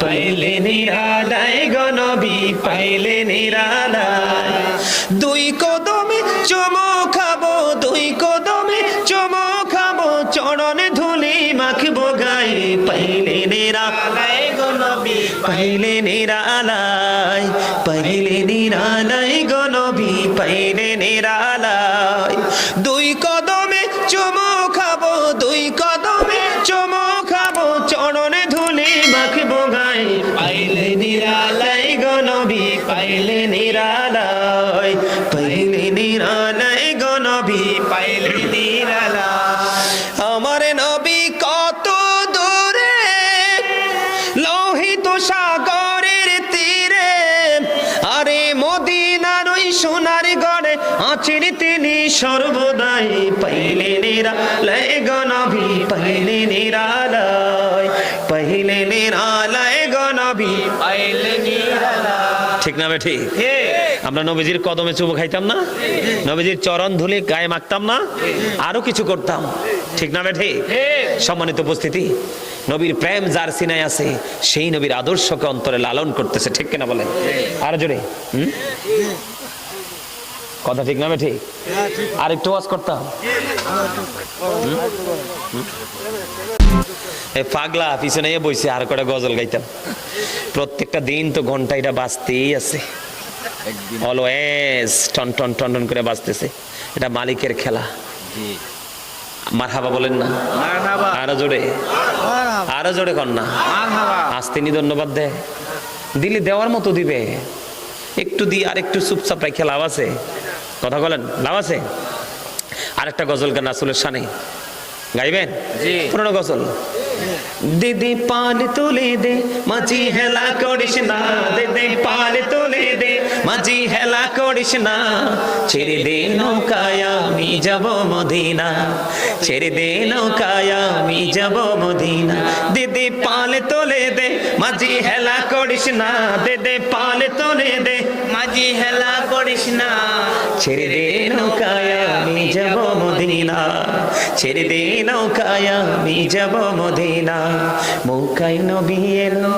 পাইলে নিরালায় গো নবী পাইলে নিরালায়। দুই কদমে চুমু খাবো, দুই কদমে চুমু খাবো, চরণে ধুলি মাখবো গায়ে পাইলে নিরালায় গো নবী পাইলে নিরালায়, পাইলে নিরালায় গো নবী পাইলে নিরালায়। দুই কদমে চুমু খাবো, দুই কদমে চুমু খাবো, চরণে ধুলি মাখবো গায়ে পাইলে নিরালায় গো নবী পাইলে নিরালায়, পাইলে নিরালায় গো নবী পাইলে নিরালায়। আমার নবী কত দূরে লোহিত সাগরের তীরে, আরে মদিনার ওই সোনার গড়ে আছেন তিনি সর্বদাই পাইলে নিরালায় গো নবী পাইলে নিরালায়, পাইলে নিরালায় গো নবী পাইলে নিরালায়। ঠিক না বেঠি? আমরা নবীজির কদমে চুমু খাইতাম না, নবীজির চরণ ধুলি গায়ে মাখতাম না, আরো কিছু করতাম। ঠিক না বেঠি? সম্মানিত উপস্থিতি, নবীর প্রেম যার সিনায় আছে সেই নবীর আদর্শকে অন্তরে লালন করতেছে। ঠিক কিনা বলেন? আর জোরে কথা ঠিক না বেঠি? আর একটু ওয়াজ করতাম। পাগলা পিছনে বইছে আর কটা গজল গাইতাম। প্রত্যেকটা দিন তো ঘন্টাটা বাজতেই আছে, অলওয়েজ টন টন টন টন করে বাজতেছে। এটা মালিকের খেলা। মারহাবা বলেন না? আরো জোরে, আরো জোরে কর না। আজ তিনি ধন্যবাদ দেয়, দিলে দেওয়ার মতো দিবে। একটু দিয়ে আর একটু চুপচাপ রেখে লাভ আছে? কথা বলেন, লাভ আছে? আরেকটা গজল গান রাসূলের শানে গাইবেন? পুরনো গজল। দিদি পাল তুলে দে মাঝি হেলা করিস না, দিদি পাল তুলে দে মাঝি হেলা করিস না, ছেড়ে দে নৌকায় আমি যাব মদিনা, ছেড়ে দে নৌকায় আমি যাব মদিনা। দিদি পাল তুলে দে মাঝি হেলা করিস না, দিদি পাল তুলে দে মাঝি হেলা করিস না, ছেড়ে দে নৌকায় আমি যাব মদিনা, ছেড়ে দে নৌকায় আমি যাব মদিনা। মৌকায় নবী এলো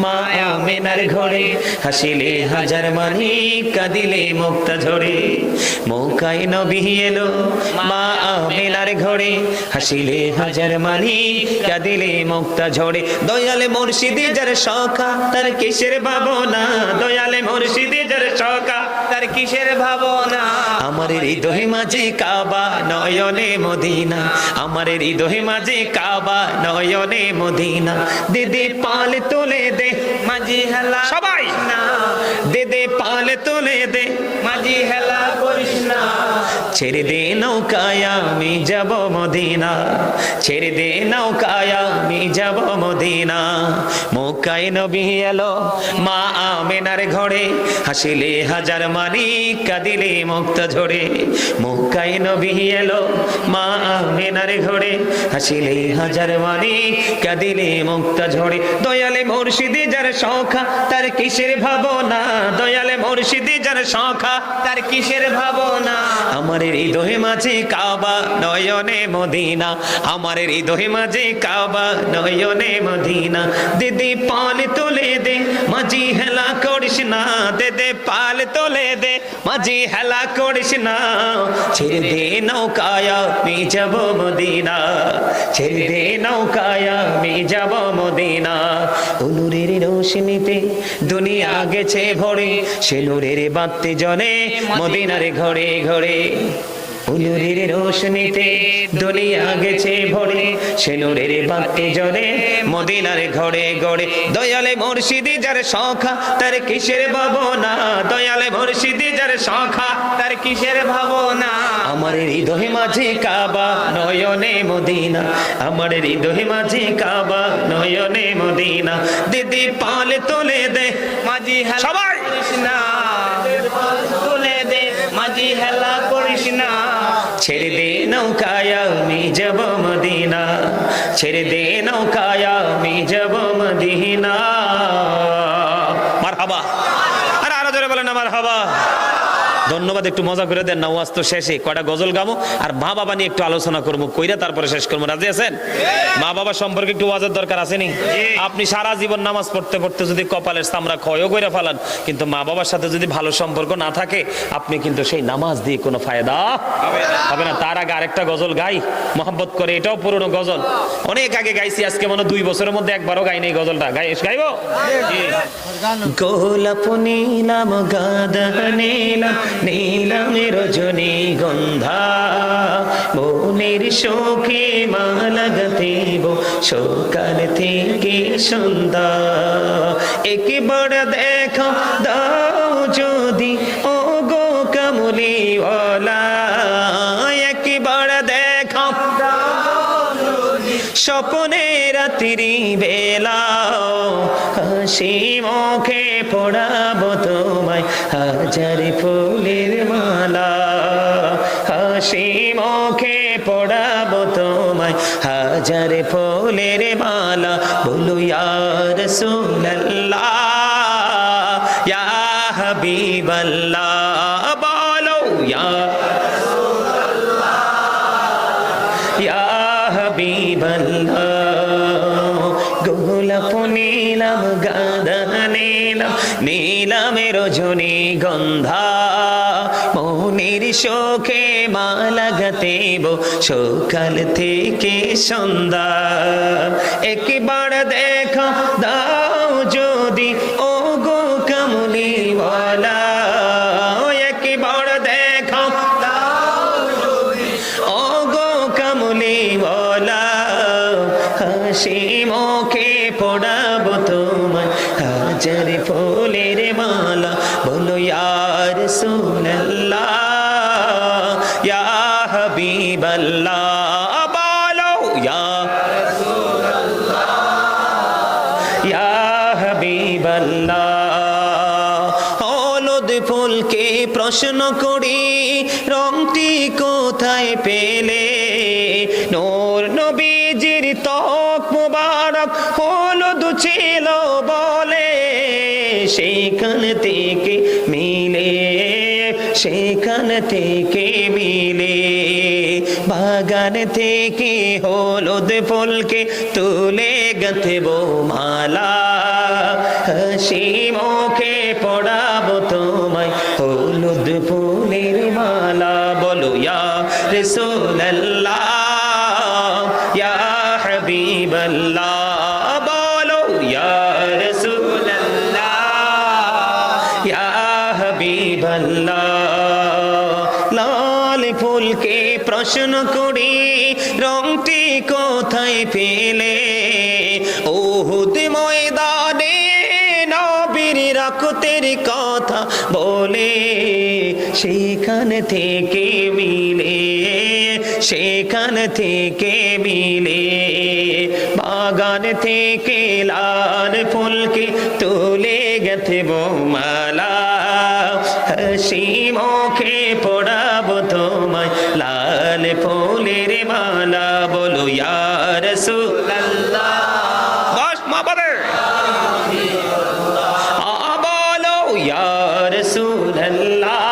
মা আমেনার ঘরে, হাসিলে হাজার মানি কাঁদিলে মুক্তা ঝরে। মৌকায় নবী এলো মা আমেনার ঘরে, হাসিলে হাজার মানি কাঁদিলে মুক্তা ঝরে। দয়ালে মুর্শিদি যার সখা তার কিসের ভাবনা, দয়ালে মুর্শিদি যার সখা তার কিসের ভাবনা। আমার হৃদয় মাঝে কাবা নয়নে মদিনা, আমার হৃদয় মাঝে কাবা নয়নে মদিনা। দিদি পাল তুলে দে মাঝি হেলা সবাই না, দিদি পাল তুলে দে মাঝি হেলা করিস না, ছেড়ে দে নৌকায় আমি যাব মদিনা, ছেড়ে দে নৌকায় আমি যাব মদিনা। মৌকায় নবী এলো মা আমেনার ঘরে, হাসিলে হাজার মানি কাঁদিলে মুক্তা ঝরে। মৌকায় নবী এলো মা আমেনার ঘরে, হাসিলে হাজার মানি কাঁদিলে মুক্তা ঝরে। দয়ালে মুর্শিদি যার সখা তার কিসের ভাবনা, দয়ালে মুর্শিদি যার সখা তার কিসের ভাবনা। আমার হৃদয় মাঝে কাবা নয়নে মদিনা, আমার হৃদয় মাঝে কাবা নয়নে মদিনা। দিদি পাল তুলে দে মাঝি হেলা করিস না, দিদি পাল তুলে দে মাঝি হেলা করিস না, ছেড়ে দে নৌকায় আমি যাব মদিনা, ছেড়ে দে নৌকায় আমি যাব মদিনা। নূরের রোশনীতে দুনিয়া গেছে ভরে, সে নূরের বাতি জ্বলে মদিনার ঘরে ঘরে। নূরের রোশনীতে দুনিয়া গেছে ভরে, সে নূরের বাতি জ্বলে মদিনার ঘরে ঘরে। দয়ালে মুর্শিদি যার সখা তার কিসের ভাবনা, দয়ালে মুর্শিদি যার সখা তার কিসের ভাবনা। আমার হৃদয় মাঝে কাবা নয়নে মদিনা, আমার হৃদয় মাঝে কাবা নয়নে মদিনা। দিদি পাল তুলে দে মাঝি হেলা করিস না, তুলে দে মাঝি হেলা করিস না, ছেড়ে দে নৌকায় আমি যাব মদিনা, ছেড়ে দে নৌকায় আমি যাব মদিনা। মারহাবা। আর আরো জোরে বলেন না মারহাবা। ধন্যবাদ। একটু মজা করে দেন না, ওয়াজ তো শেষে কয়টা গজল গামো আর মা বাবা নিয়ে একটু আলোচনা করবো, কইরা তারপরে শেষ করবো। রাজি আছেন? মা বাবা সম্পর্কে একটু ওয়াজের দরকার আসেনি? আপনি সারা জীবন নামাজ পড়তে পড়তে যদি কপালের চামড়া ক্ষয়ও করে ফেলান, কিন্তু মা বাবার সাথে যদি ভালো সম্পর্ক না থাকে, আপনি কিন্তু সেই নামাজ দিয়ে কোনো ফায়দা হবে না। তার আগে আরেকটা গজল গাই মহব্বত করে, এটাও পুরনো গজল, অনেক আগে গাইছি, আজকে মনে 2 বছরের মধ্যে একবারও গাইনি এই গজলটা। গাইবো? গোলাপ নীলাম গাঁদা নীলাম নীলাম রজনী গন্ধা, মনের শোকে মালা গাঁথিব সকাল থেকে সন্ধ্যা। একবার দেখা দাও যদি ও গো কামলিওয়ালা, একবার দেখা স্বপ্নে রাত্রি বেলা, হাসি মুখে পড়াবো তোমায় হাজার ফুলের মালা, হাসি মুখে পড়াবো তোমায় হাজার ফুলের মালা। বলো ইয়া রাসূলুল্লাহ ইয়া হাবিবাল্লাহ, বলো ইয়া ইয়া হাবিবাল্লাহ। গোলাপ নীলাম গাঁদা নীলাম নীলাম রজনী গন্ধা, মনের শোকে মালা গাঁথিব সকাল থেকে সন্ধ্যা। একবার দেখা দাও যদি ও গো কামলিওয়ালা, একবার দেখা ও গো কামলিওয়ালা, হাসি মুখে পড়াবো তোমায় হাজার ফুলের মালা। বলো ইয়া রাসূলুল্লাহ ইয়া হাবিবাল্লাহ, বলো ইয়া রাসূলুল্লাহ ইয়া হাবিবাল্লাহ। হলুদ ফুলকে প্রশ্ন করি রংটি কোথায় পেলে, নূর নবীজির ত্বক মুবারক হলুদ ছিল বলে, সেখান থেকে মিলে সেখান থেকে মিলে, বাগান থেকে হলুদ ফুলকে তুলে গাঁথব মালা, হাসি মুখে পড়াবো তোমায় হলুদ ফুলের মালা। বলো ইয়া রাসূলুল্লাহ ইয়া হাবিবাল্লাহ, বলো ইয়া রাসূলুল্লাহ ইয়া হাবিবাল্লাহ। লাল ফুলকে প্রশ্ন করি রংটি কোথায় পেলে, উহুদ ময়দানে নবীর রক্তের কথা বলে, সেখান থেকে মিলে সেখান থেকে মিলে, বাগান থেকে লাল ফুলকে তুলে গাঁথব মালা, হাসি মুখে পড়াবো তোমায় লাল ফুলের মালা। বলো ইয়া রাসূলুল্লাহ, বস মা বলে বলো ইয়া রাসূলুল্লাহ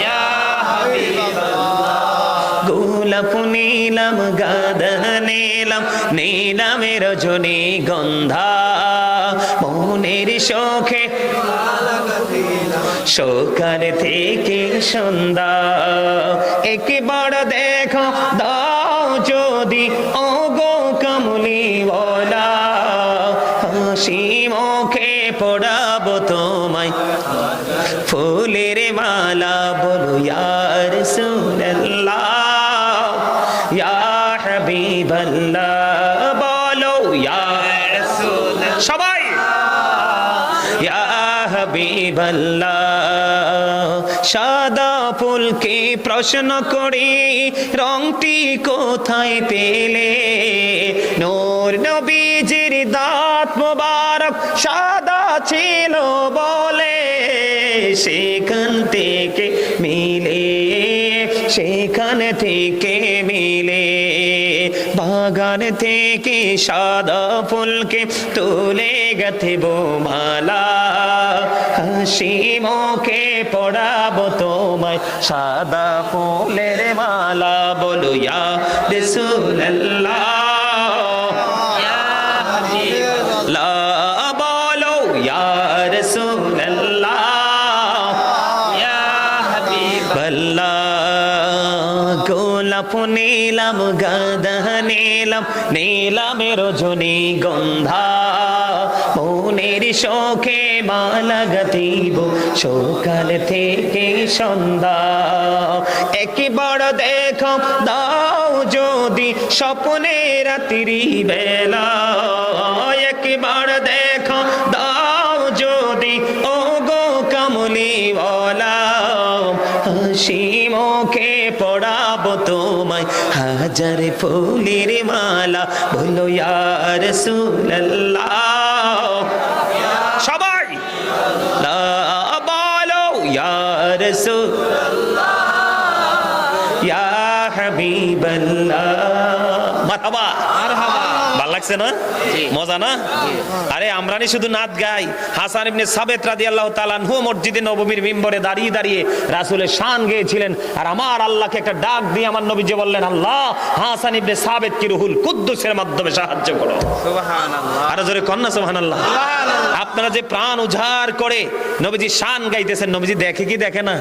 ইয়া হাবিবাল্লাহ। গোলাপ নীলাম গাঁদা নীলাম নীলাম রজনী গন্ধা, মনের শোকে সকাল থেকে সন্ধ্যা। একবার দেখা দাও যদি ও গো কামলিওয়ালা, হাসি মুখে পড়াবো তোমায় ফুলের মালা। বলো ইয়া রাসূলুল্লাহ ইয়া হাবিবাল্লাহ, বলো ইয়া রাসূলুল্লাহ, সবাই ইয়া হাবিবাল্লাহ। সাদা ফুলকে প্রশ্ন করি রংটি কোথায় পেলে, নূর নবীজির দাঁত মোবারক সাদা ছিল বলে, সেখান থেকে মিলে সেখান থেকে মিলে, বাগান থেকে সাদা ফুলকে তুলে গাঁথব মালা, হাসি মুখে পরাবো তোমায় সাদা ফুলের মালা। বলো ইয়া রাসূলুল্লাহ, লা বলো ইয়া রাসূলুল্লাহ, ইয়া হাবিবাল্লাহ। গোলাপ নিলাম, গাঁদা নিলাম, নিলাম রজনীগন্ধা, মনের শোকে মালা গাঁথিব সকাল থেকে সন্ধ্যা। একবার দেখো দাও যদি স্বপ্নে রাত্রি বেলা, একবার দেখো দাও যদি ও গো কামলিওয়ালা, হাসি মুখে পড়াবো তোমায় হাজার ফুলের মালা। বলো ইয়া রাসূলুল্লাহ, সবাই লা বলো ইয়া রাসূলুল্লাহ, ইয়া হাবিবাল্লাহ। মারহাবা, ভাল লাগছে না? মজা না? আরে আমরা নি শুধু নাচ গাই। হাসান ইবনে সাবিত রাদিয়াল্লাহু তাআলা আনহু মসজিদে নববীর মিম্বরে দাঁড়িয়ে দাঁড়িয়ে রাসূলের শান গেয়েছিলেন। আর আমার আল্লাহকে একটা ডাক দিয়ে আমার নবীজি বললেন, আল্লাহ হাসান ইবনে সাবিত কি রুহুল কুদ্দুসের মাধ্যমে সাহায্য করো। সুবহানাল্লাহ, আর জোরে কন্না সুবহানাল্লাহ। আপনারা যে প্রাণ উজাড় করে নবীজি শান গাইতেছেন, নবীজি দেখে কি দেখে না?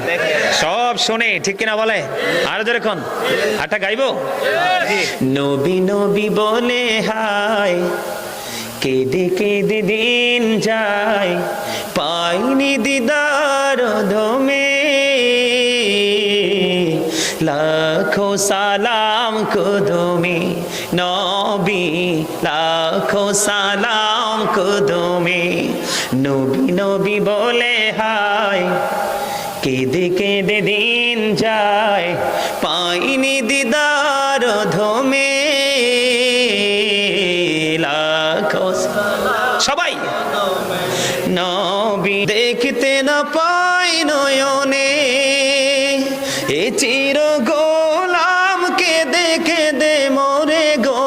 সব শুনে, ঠিক কিনা বলে? আর জোরে কোন আটা গাইবো? নবী নবী বলে হায়, কেঁদে কেঁদে দিন যায়, পাইনি দিদার দমে, লাখো সালাম কুদুমে নবী, লাখো সালাম কুদুমে। নবী নবী বলে হায়, কেঁদে কেঁদে দিন যায়, পাইনি দিদার ধমে, লাখো সবাই নবী দেখতে না পাই নয়নে, এ চির গোলামকে দেখে দে মোরে গো,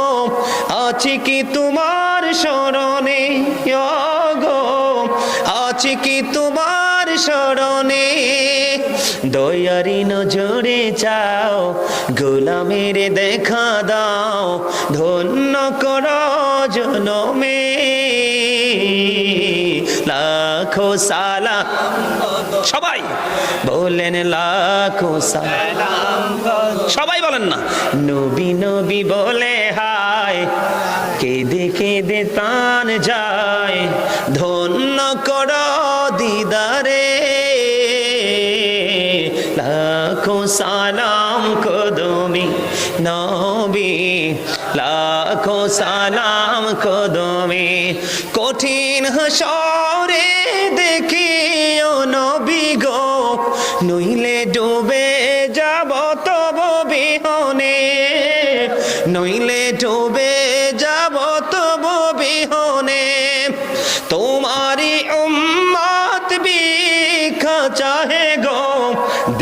আছি কি তোমার শরণে গো, আছি কি তোমার শরণে, দয়ারি নজরে চাও গোলামের দেখা দাও, ধন্য কর জনমে, লাখো সালাম। সবাই বলেন লাখো সালাম, সবাই বলেন না। নবী নবী বলে হায়, কেঁদে কেঁদে প্রাণ যায়, ধন্য কর দিদারে, লাখো সালাম কদমে নবী, লাখো সালাম কদমে। কঠিন হাসরে দেখিও নবী গো, নইলে ডুবে যাব তব বিহনে, নইলে ডুবে যাব তব বিহনে, তোমারি উম্মত ভিক্ষা চাহে গো,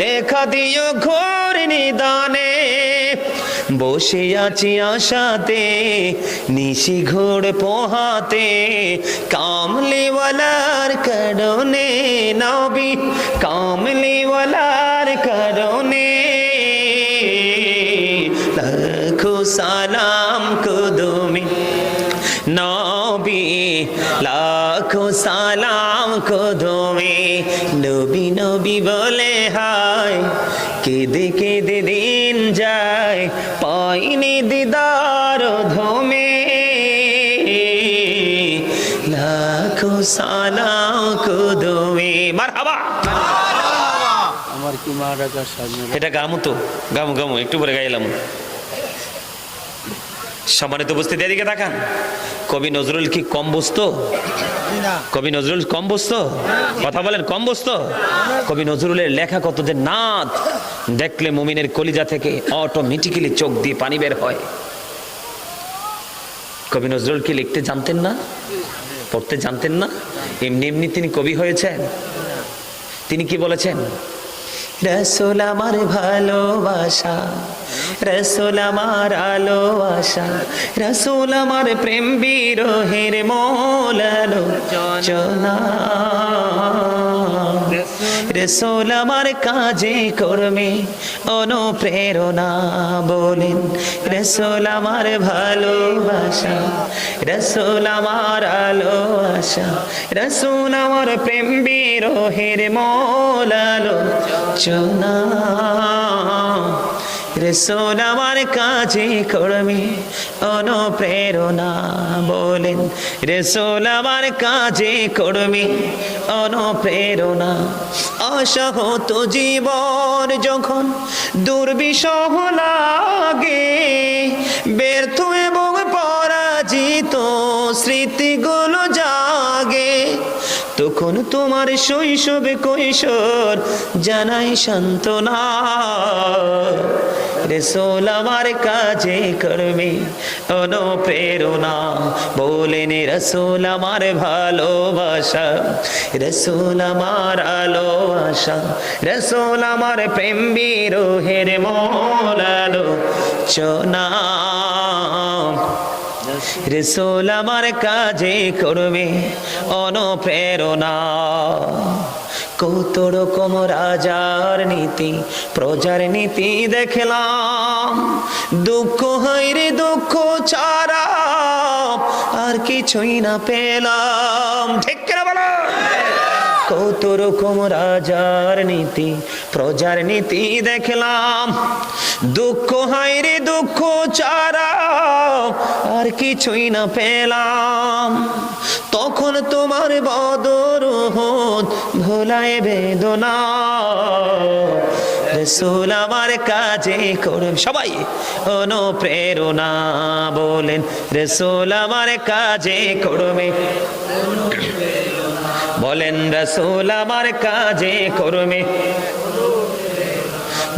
দেখা দিও ঘোর নিদানে, বসে আছি আশাতে নিশি ঘোর পোহাতে, কামলিওয়ালার কারণে নবী, কামলিওয়ালার কারণে, লাখো সালাম কুদুমে নবী, লাখো সালাম কুদুমে। নবী নবী বলে হায়, কেঁদে কেঁদে দিন যায়, পাইনি দিদার ধমে, লাখো সালাম কুদুমে। মারহাবা। আমার কি মা ডাকার সামনে এটা গামু তো, গামু গামু একটু পরে গাইলাম। সম্মানিত উপস্থিতি, এদিকে তাকান। কবি নজরুল কি কম বুঝতো? কবি নজরুল কম বুঝতো? কথা বলেন, কম বুঝতো? কবি নজরুলের লেখা কত যে নাদ, দেখলে মুমিনের কলিজা থেকে অটোমেটিক্যালি চোখ দিয়ে পানি বের হয়। কবি নজরুল কি লিখতে জানতেন না? পড়তে জানতেন না? এমনি এমনি তিনি কবি হয়েছেন? তিনি কি বলেছেন? রাসূল আমার ভালোবাসা রসুল আমার আলো আশা, রসুল আমার প্রেম বিরহের মূল আলোচনা। রসুল আমার কাজে কর্মে অনুপ্রেরণা বলেন, রসুল আমার ভালোবাসা, রসুল আমার আলো আশা, রসুল আমার প্রেম বিরহের মূল আলোচনা। রসুল আমার কাজে কর্মে অনুপ্রেরণা বলেন, রসুল আমার কাজে কর্মে অনুপ্রেরণা। অসহত জীবন যখন দুর্বিষহ লাগে, ব্যর্থ এবং পরাজিত স্মৃতিগুলো জাগে, তখন তোমার শৈশবে কৈশোর জানাই সান্ত্বনা। রসুল আমার কাজে কর্মে অনুপ্রেরণা বলেন, রসুল আমার ভালোবাসা, রসুল আমার আলো আশা, রসুল আমার প্রেম বিরহের মূল আলোচনা। রসুল আমার কাজে করবে অনুপ্রেরণা। কত রকম রাজার নীতি প্রজার নীতি দেখলাম, দুঃখ হইরে দুঃখ ছাড়া আর কিছুই না পেলাম। ঠিক কিনা বলো? কত রকম রাজার নীতি প্রজার নীতি দেখলাম, দুঃখ হইরে দুঃখ ছাড়া আর কিছুই না পেলাম। তখন তোমার বদর উহুদ ভোলায় বেদনা। রসুল আমার কাজে করবে সবাই অনুপ্রেরণা বলেন, রসুল আমার কাজে করবে বলেন, রসুল আমার কাজে করবে।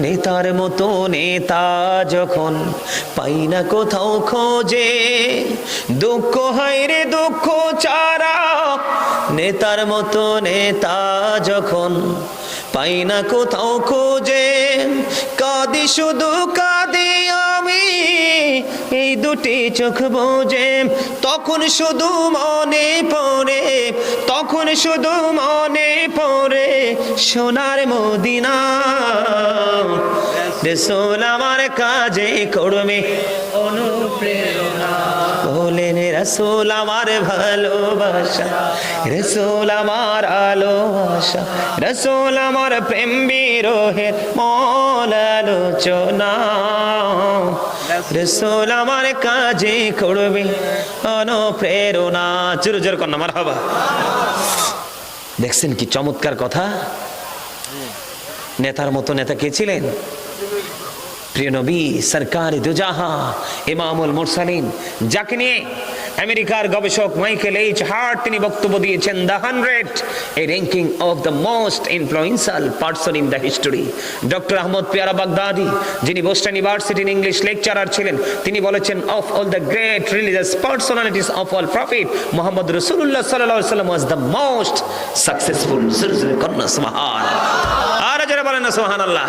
নেতার মতো নেতা যখন পাই না কোথাও খোঁজে, দুঃখ হয় রে দুঃখ ছাড়া। নেতার মতো নেতা যখন পাই না কোথাও খোঁজে, কাঁদি শুধু কাঁদি আমি এই দুটি চোখ বোঝে। তখন শুধু মনে পড়ে, তখন শুধু মনে পড়ে সোনার মদিনা। রসুল আমার কাজে করবে অনুপ্রেরণা বলেন, রসুল আমার ভালোবাসা, রসুল আমার আলো আশা, রসুল আমার প্রেম বিরহের মূল আলোচনা। রসুল আমার কাজে করবে অনুপ্রেরণা। জোর জোর কন্যা মারহাবা। দেখছেন কি চমৎকার কথা। নেতার মতো নেতা কে ছিলেন? প্রিয় নবী সরকার দুজাহা ইমামুল মুরসালিন, যাকে নিয়ে আমেরিকার গবেষক মাইকেল এইচ হার্ট তিনি বক্তব্য দিয়েছেন, the 100 a ranking of the most influential person in the history. Doctor Ahmad Piara Baghdadi, যিনি বোস্টন ইউনিভার্সিটির ইংলিশ লেকচারার ছিলেন, তিনি বলেছেন, of all the great religious personalities of all prophet Muhammad রাসূলুল্লাহ সাল্লাল্লাহু আলাইহি ওয়াসাল্লাম ওয়াজ দ্য মোস্ট সাকসেসফুল। কন্যা সুবহানাল্লাহ। আর যারা বলেন না সুবহানাল্লাহ।